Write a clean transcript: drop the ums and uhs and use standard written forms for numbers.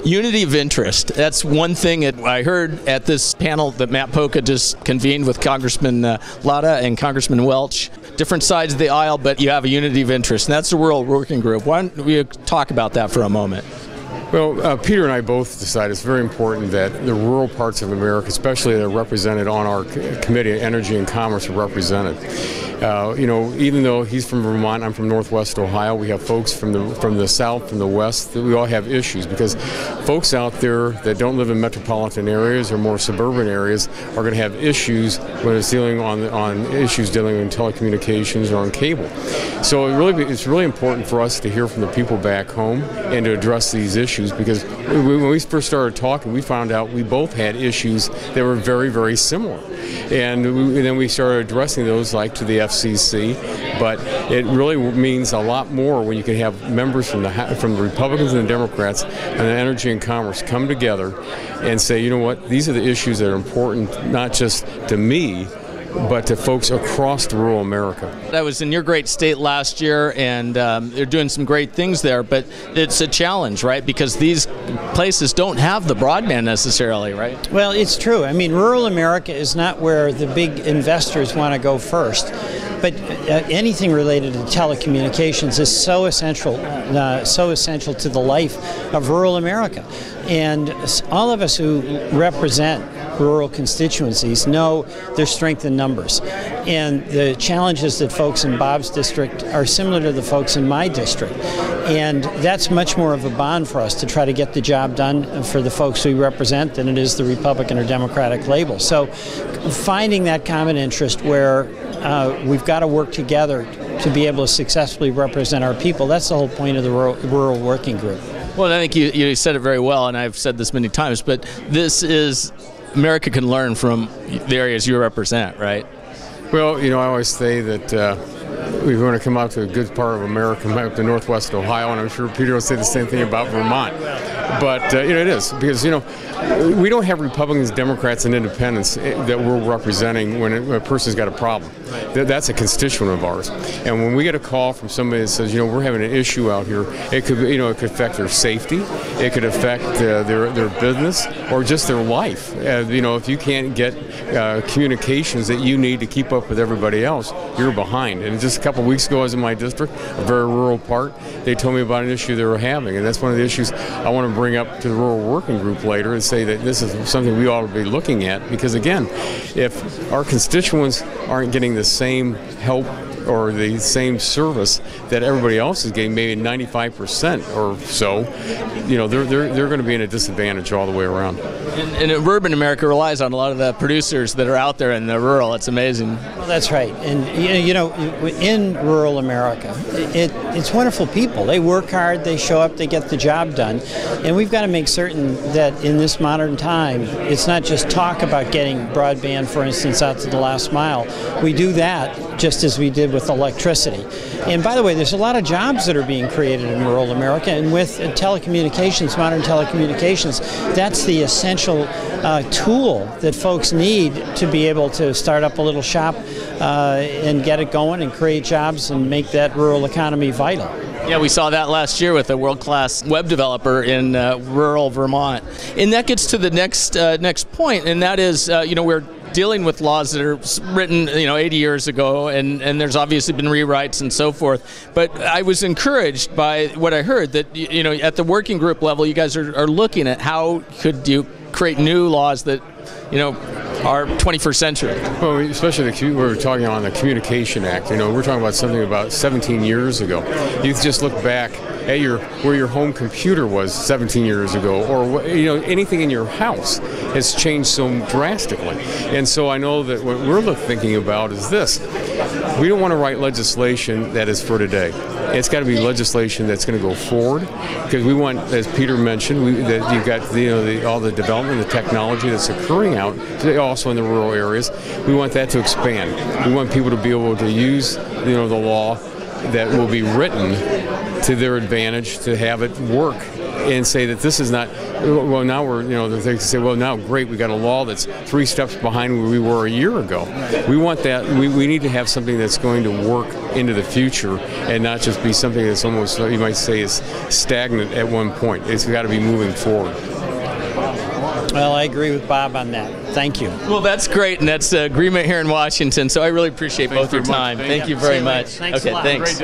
Unity of interest. That's one thing that I heard at this panel that Matt Polka just convened with Congressman Latta and Congressman Welch. Different sides of the aisle, but you have a unity of interest, and that's the Rural Working Group. Why don't we talk about that for a moment? Well, Peter and I both decided it's very important that the rural parts of America, especially that are represented on our committee, Energy and Commerce, are represented. Even though he's from Vermont, I'm from Northwest Ohio, we have folks from the South, from the West, that we all have issues because folks out there that don't live in metropolitan areas or more suburban areas are going to have issues when it's dealing on issues dealing with telecommunications or on cable. So it's really important for us to hear from the people back home and to address these issues because when we first started talking, we found out we both had issues that were very, very similar. And then we started addressing those like to the FCC, but it really means a lot more when you can have members from the Republicans and the Democrats and the Energy and Commerce come together and say, you know what, these are the issues that are important not just to me, but to folks across rural America. I was in your great state last year, and they're doing some great things there, but it's a challenge, right? Because these places don't have the broadband necessarily, right? Well, it's true. I mean, rural America is not where the big investors want to go first. But anything related to telecommunications is so essential to the life of rural America. And all of us who represent rural constituencies know their strength in numbers. And the challenges that folks in Bob's district are similar to the folks in my district. And that's much more of a bond for us to try to get the job done for the folks we represent than it is the Republican or Democratic label. So finding that common interest where we've got to work together to be able to successfully represent our people, that's the whole point of the Rural Working Group. Well, I think you said it very well, and I've said this many times, but this is America can learn from the areas you represent, right? Well, I always say that we want to come out to a good part of America, up to Northwest Ohio, and I'm sure Peter will say the same thing about Vermont. But, it is, because, we don't have Republicans, Democrats, and independents that we're representing when a person's got a problem. That's a constituent of ours. And when we get a call from somebody that says, we're having an issue out here, it could, it could affect their safety, it could affect their business, or just their life. If you can't get communications that you need to keep up with everybody else, you're behind. And just a couple of weeks ago, I was in my district, a very rural part. They told me about an issue they were having, and that's one of the issues I want to bring up to the Rural Working Group later and say that this is something we ought to be looking at, because again, if our constituents aren't getting the same help or the same service that everybody else is getting, maybe 95% or so, they're going to be in a disadvantage all the way around. And urban America relies on a lot of the producers that are out there in the rural. It's amazing. Well, that's right. And in rural America, it's wonderful people. They work hard, they show up, they get the job done. And we've got to make certain that in this modern time, it's not just talk about getting broadband, for instance, out to the last mile. We do that just as we did with electricity. And by the way, there's a lot of jobs that are being created in rural America, and with telecommunications, modern telecommunications, that's the essential tool that folks need to be able to start up a little shop and get it going and create jobs and make that rural economy vital. Yeah, we saw that last year with a world-class web developer in rural Vermont. And that gets to the next point, and that is, we're dealing with laws that are written, 80 years ago, and there's obviously been rewrites and so forth. But I was encouraged by what I heard that, at the working group level, you guys are looking at how could you create new laws that, are 21st century. Well, especially we were talking on the Communication Act. We're talking about something about 17 years ago. You just look back at where your home computer was 17 years ago, or anything in your house has changed so drastically. And so I know that what we're thinking about is this: we don't want to write legislation that is for today. It's got to be legislation that's going to go forward, because we want, as Peter mentioned, that you've got all the development, the technology that's occurring out, also in the rural areas. We want that to expand. We want people to be able to use the law that will be written to their advantage to have it work and say that this is not, well, now we're, they can say, well, now great, we got a law that's 3 steps behind where we were a year ago. We want that, we need to have something that's going to work into the future and not just be something that's almost, you might say, is stagnant at one point. It's got to be moving forward. Well, I agree with Bob on that. Thank you. Well, that's great, and that's agreement here in Washington, so I really appreciate both your time. Thank you very much. Thanks a lot. Thanks.